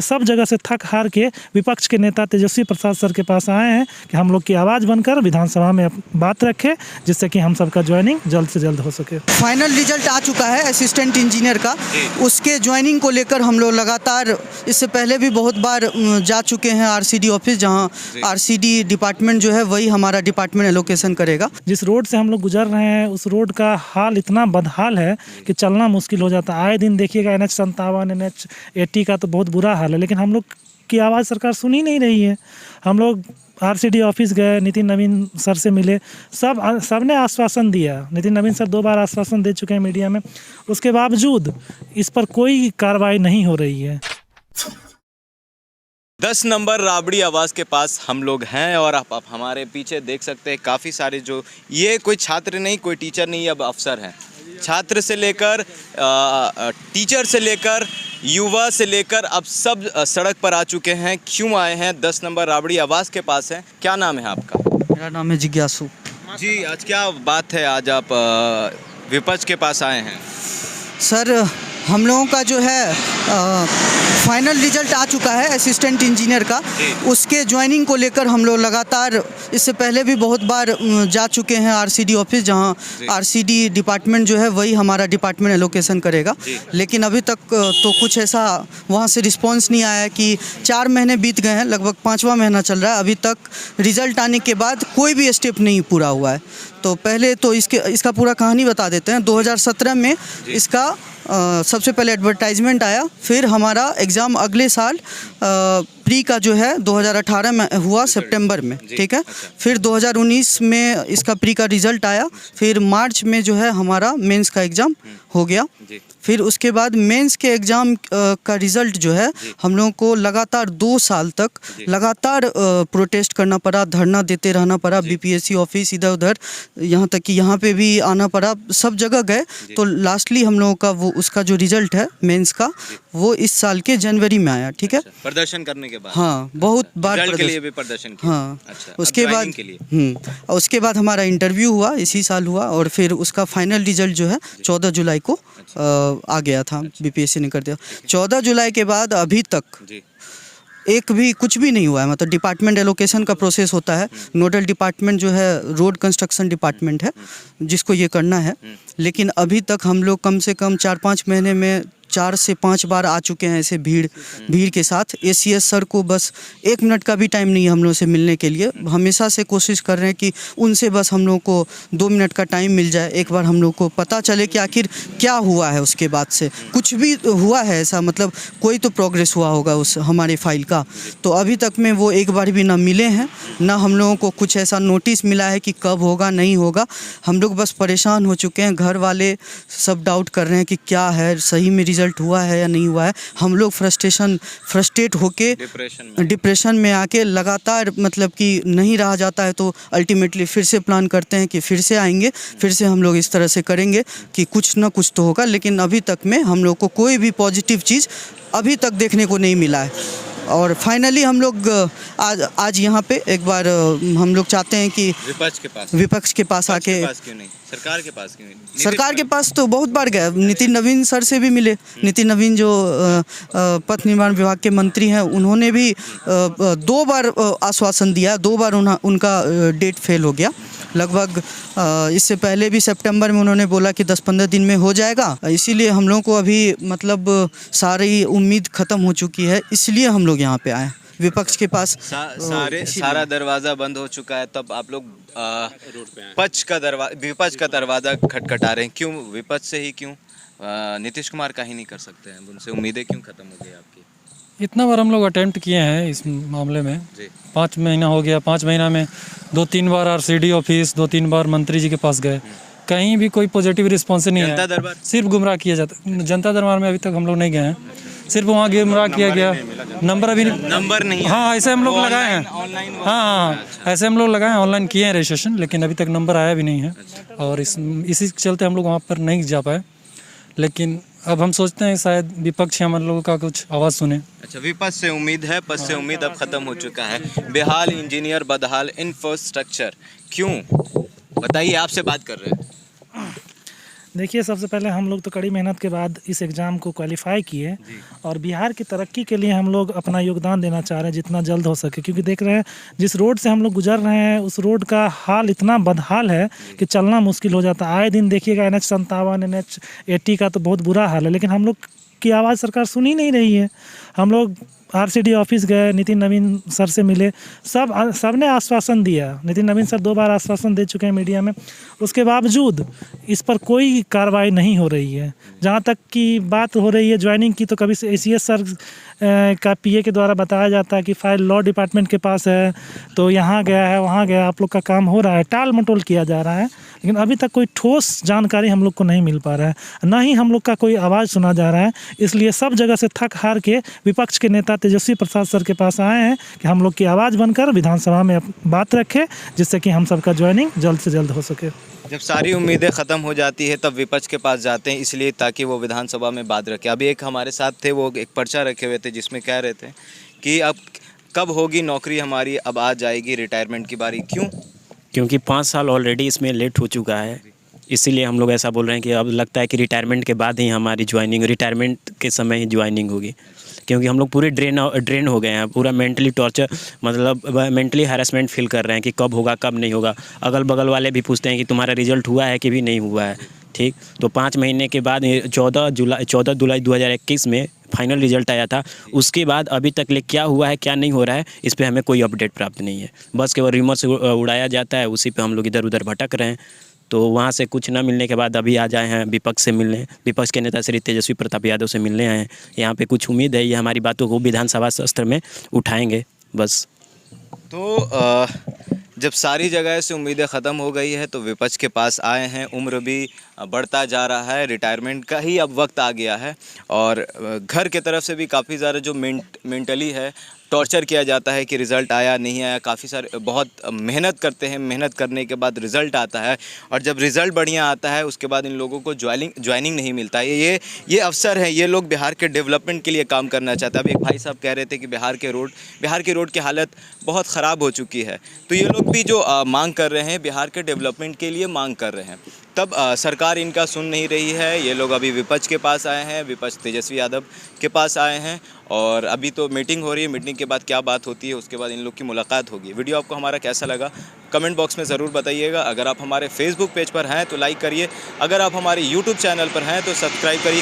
सब जगह से थक हार के विपक्ष के नेता तेजस्वी प्रसाद सर के पास आए हैं कि हम लोग की आवाज़ बनकर विधानसभा में बात रखें, जिससे कि हम सबका ज्वाइनिंग जल्द से जल्द हो सके। फाइनल रिजल्ट आ चुका है असिस्टेंट इंजीनियर का, उसके ज्वाइनिंग को लेकर हम लोग लगातार इससे पहले भी बहुत बार जा चुके हैं आरसीडी ऑफिस, जहां आरसीडी डिपार्टमेंट जो है वही हमारा डिपार्टमेंट एलोकेशन करेगा। जिस रोड से हम लोग गुजर रहे हैं उस रोड का हाल इतना बदहाल है कि चलना मुश्किल हो जाता है। आए दिन देखिएगा NH57 NH80 का तो बहुत बुरा हाल है, लेकिन हम लोग की आवाज़ सरकार सुन ही नहीं रही है। हम लोग आरसीडी ऑफिस गए, नितिन नवीन सर से मिले, सबने आश्वासन दिया। नितिन नवीन सर 2 बार आश्वासन दे चुके हैं मीडिया में, उसके बावजूद इस पर कोई कार्रवाई नहीं हो रही है। 10 नंबर राबड़ी आवास के पास हम लोग हैं और आप हमारे पीछे देख सकते हैं काफ़ी सारे जो ये कोई छात्र नहीं, कोई टीचर नहीं, अब अफसर हैं। छात्र से लेकर टीचर से लेकर युवा से लेकर अब सब सड़क पर आ चुके हैं। क्यों आए हैं? 10 नंबर राबड़ी आवास के पास है। क्या नाम है आपका? मेरा नाम है जिज्ञासु जी। आज क्या बात है, आज आप विपक्ष के पास आए हैं? सर, हम लोगों का जो है फाइनल रिजल्ट आ चुका है असिस्टेंट इंजीनियर का, उसके ज्वाइनिंग को लेकर हम लोग लगातार इससे पहले भी बहुत बार जा चुके हैं आरसीडी ऑफिस, जहां आरसीडी डिपार्टमेंट जो है वही हमारा डिपार्टमेंट एलोकेशन करेगा। लेकिन अभी तक तो कुछ ऐसा वहां से रिस्पांस नहीं आया कि 4 महीने बीत गए हैं, लगभग 5वां महीना चल रहा है, अभी तक रिजल्ट आने के बाद कोई भी स्टेप नहीं पूरा हुआ है। तो पहले तो इसका पूरा कहानी बता देते हैं। 2017 में इसका सबसे पहले एडवर्टाइजमेंट आया, फिर हमारा एग्ज़ाम अगले साल प्री का जो है 2018 में हुआ सितंबर में, ठीक है। फिर 2019 में इसका प्री का रिज़ल्ट आया, फिर मार्च में जो है हमारा मेंस का एग्ज़ाम हो गया। फिर उसके बाद मेंस के एग्ज़ाम का रिज़ल्ट जो है हम लोगों को लगातार 2 साल तक लगातार प्रोटेस्ट करना पड़ा, धरना देते रहना पड़ा, बीपीएससी ऑफिस इधर उधर, यहाँ तक कि यहाँ पे भी आना पड़ा, सब जगह गए। तो लास्टली हम लोगों का वो उसका जो रिज़ल्ट है मेंस का वो इस साल के जनवरी में आया, ठीक है। प्रदर्शन करने के बाद? हाँ, बहुत बार के लिए भी प्रदर्शन किया। हाँ। अच्छा, उसके बाद उसके बाद हमारा इंटरव्यू हुआ, इसी साल हुआ, और फिर उसका फाइनल रिजल्ट जो है 14 जुलाई को आ गया था। बीपीएससी ने कर दिया। 14 जुलाई के बाद अभी तक एक भी कुछ भी नहीं हुआ है। मतलब डिपार्टमेंट एलोकेशन का प्रोसेस होता है, नोडल डिपार्टमेंट जो है रोड कंस्ट्रक्शन डिपार्टमेंट है जिसको ये करना है, लेकिन अभी तक हम लोग कम से कम 4-5 महीने में 4 से 5 बार आ चुके हैं ऐसे भीड़ के साथ। एसीएस सर को बस 1 मिनट का भी टाइम नहीं है हम लोग से मिलने के लिए। हमेशा से कोशिश कर रहे हैं कि उनसे बस हम लोग को 2 मिनट का टाइम मिल जाए, एक बार हम लोग को पता चले कि आखिर क्या हुआ है। उसके बाद से कुछ भी हुआ है ऐसा, मतलब कोई तो प्रोग्रेस हुआ होगा उस हमारे फाइल का, तो अभी तक में वो एक बार भी ना मिले हैं, ना हम लोगों को कुछ ऐसा नोटिस मिला है कि कब होगा नहीं होगा। हम लोग बस परेशान हो चुके हैं। घर वाले सब डाउट कर रहे हैं कि क्या है, सही में रिजल्ट हुआ है या नहीं हुआ है। हम लोग फ्रस्ट्रेट होके डिप्रेशन में आके लगातार, मतलब कि नहीं रहा जाता है, तो अल्टीमेटली फिर से प्लान करते हैं कि फिर से आएंगे, फिर से हम लोग इस तरह से करेंगे कि कुछ ना कुछ तो होगा। लेकिन अभी तक में हम लोग को कोई भी पॉजिटिव चीज़ अभी तक देखने को नहीं मिला है। और फाइनली हम लोग आज यहाँ पे एक बार हम लोग चाहते हैं कि विपक्ष के पास आके, क्यों नहीं सरकार के पास क्यों नहीं? सरकार के पास तो बहुत बार गए, नितिन नवीन सर से भी मिले। नितिन नवीन जो पथ निर्माण विभाग के मंत्री हैं, उन्होंने भी 2 बार आश्वासन दिया, 2 बार उनका डेट फेल हो गया। लगभग इससे पहले भी सितंबर में उन्होंने बोला कि 10-15 दिन में हो जाएगा। इसीलिए हम लोगों को अभी मतलब सारी उम्मीद ख़त्म हो चुकी है, इसलिए हम लोग यहाँ पे आए विपक्ष के पास। सारा दरवाज़ा बंद हो चुका है, तब आप लोग विपक्ष का दरवाज़ा खटखटा रहे हैं। क्यों विपक्ष से ही? क्यों नीतीश कुमार का ही नहीं कर सकते हैं? उनसे उम्मीदें क्यों ख़त्म हो गई आपकी? इतना बार हम लोग अटेम्प्ट किए हैं इस मामले में, 5 महीना हो गया। 5 महीना में 2-3 बार आरसीडी ऑफिस, 2-3 बार मंत्री जी के पास गए, कहीं भी कोई पॉजिटिव रिस्पॉन्स नहीं है। सिर्फ गुमराह किया जाता। जनता दरबार में अभी तक हम लोग नहीं गए हैं, सिर्फ वहाँ गुमराह किया गया। नंबर नहीं। हाँ, ऐसे हम लोग लगाए हैं। हाँ, ऐसे हम लोग लगाए हैं, ऑनलाइन किए हैं रजिस्ट्रेशन, लेकिन अभी तक नंबर आया भी नहीं है। और इसी चलते हम लोग वहाँ पर नहीं जा पाए। लेकिन अब हम सोचते हैं शायद विपक्ष हम लोगों का कुछ आवाज़ सुने। अच्छा, विपक्ष से उम्मीद है, पद से उम्मीद अब खत्म हो चुका है। बेहाल इंजीनियर, बदहाल इंफ्रास्ट्रक्चर, क्यों? बताइए, आपसे बात कर रहे हैं। देखिए, सबसे पहले हम लोग तो कड़ी मेहनत के बाद इस एग्ज़ाम को क्वालिफाई किए और बिहार की तरक्की के लिए हम लोग अपना योगदान देना चाह रहे हैं जितना जल्द हो सके, क्योंकि देख रहे हैं जिस रोड से हम लोग गुजर रहे हैं उस रोड का हाल इतना बदहाल है कि चलना मुश्किल हो जाता है। आए दिन देखिएगा NH57 NH80 का तो बहुत बुरा हाल है, लेकिन हम लोग की आवाज़ सरकार सुन ही नहीं रही है। हम लोग RCD ऑफिस गए, नितिन नवीन सर से मिले, सबने आश्वासन दिया। नितिन नवीन सर 2 बार आश्वासन दे चुके हैं मीडिया में, उसके बावजूद इस पर कोई कार्रवाई नहीं हो रही है। जहाँ तक की बात हो रही है ज्वाइनिंग की, तो कभी ACS सर का PA के द्वारा बताया जाता है कि फाइल लॉ डिपार्टमेंट के पास है, तो यहाँ गया है वहाँ गया, आप लोग का काम हो रहा है, टाल मटोल किया जा रहा है, लेकिन अभी तक कोई ठोस जानकारी हम लोग को नहीं मिल पा रहा है, ना ही हम लोग का कोई आवाज़ सुना जा रहा है। इसलिए सब जगह से थक हार के विपक्ष के नेता तेजस्वी प्रसाद सर के पास आए हैं कि हम लोग की आवाज़ बनकर विधानसभा में बात रखें, जिससे कि हम सबका ज्वाइनिंग जल्द से जल्द हो सके। जब सारी उम्मीदें ख़त्म हो जाती है तब विपक्ष के पास जाते हैं, इसलिए ताकि वो विधानसभा में बात रखे। अभी एक हमारे साथ थे, वो एक पर्चा रखे हुए थे जिसमें कह रहे थे कि अब कब होगी नौकरी हमारी, अब आ जाएगी रिटायरमेंट की बारी। क्यों? क्योंकि 5 साल ऑलरेडी इसमें लेट हो चुका है, इसीलिए हम लोग ऐसा बोल रहे हैं कि अब लगता है कि रिटायरमेंट के बाद ही हमारी ज्वाइनिंग, रिटायरमेंट के समय ही ज्वाइनिंग होगी, क्योंकि हम लोग पूरे ड्रेन हो गए हैं, पूरा मेंटली टॉर्चर, मतलब मेंटली हैरेसमेंट फील कर रहे हैं कि कब होगा कब नहीं होगा। अगल बगल वाले भी पूछते हैं कि तुम्हारा रिजल्ट हुआ है कि भी नहीं हुआ है, ठीक। तो 5 महीने के बाद 14 जुलाई 2021 में फाइनल रिजल्ट आया था, उसके बाद अभी तक ले क्या हुआ है क्या नहीं हो रहा है इस पे हमें कोई अपडेट प्राप्त नहीं है। बस केवल रूमर से उड़ाया जाता है, उसी पे हम लोग इधर उधर भटक रहे हैं। तो वहाँ से कुछ ना मिलने के बाद अभी आ जाए हैं विपक्ष से मिलने, विपक्ष के नेता श्री तेजस्वी प्रताप यादव से मिलने आए हैं। यहाँ पे कुछ उम्मीद है ये हमारी बातों को विधानसभा सत्र में उठाएंगे बस। तो जब सारी जगह से उम्मीदें ख़त्म हो गई है तो विपक्ष के पास आए हैं। उम्र भी बढ़ता जा रहा है, रिटायरमेंट का ही अब वक्त आ गया है और घर के तरफ से भी काफ़ी ज़्यादा जो मेंटली है टॉर्चर किया जाता है कि रिज़ल्ट आया नहीं आया। काफ़ी सारे बहुत मेहनत करते हैं, मेहनत करने के बाद रिज़ल्ट आता है और जब रिज़ल्ट बढ़िया आता है उसके बाद इन लोगों को ज्वाइनिंग नहीं मिलता है। ये अफसर हैं, ये लोग बिहार के डेवलपमेंट के लिए काम करना चाहते हैं। अब एक भाई साहब कह रहे थे कि बिहार की रोड की हालत बहुत ख़राब हो चुकी है, तो ये लोग भी जो मांग कर रहे हैं बिहार के डेवलपमेंट के लिए मांग कर रहे हैं, तब सरकार इनका सुन नहीं रही है। ये लोग अभी विपक्ष के पास आए हैं, विपक्ष तेजस्वी यादव के पास आए हैं और अभी तो मीटिंग हो रही है। मीटिंग के बाद क्या बात होती है उसके बाद इन लोग की मुलाकात होगी। वीडियो आपको हमारा कैसा लगा कमेंट बॉक्स में ज़रूर बताइएगा। अगर आप हमारे फेसबुक पेज पर हैं तो लाइक करिए, अगर आप हमारे यूट्यूब चैनल पर हैं तो सब्सक्राइब करिए।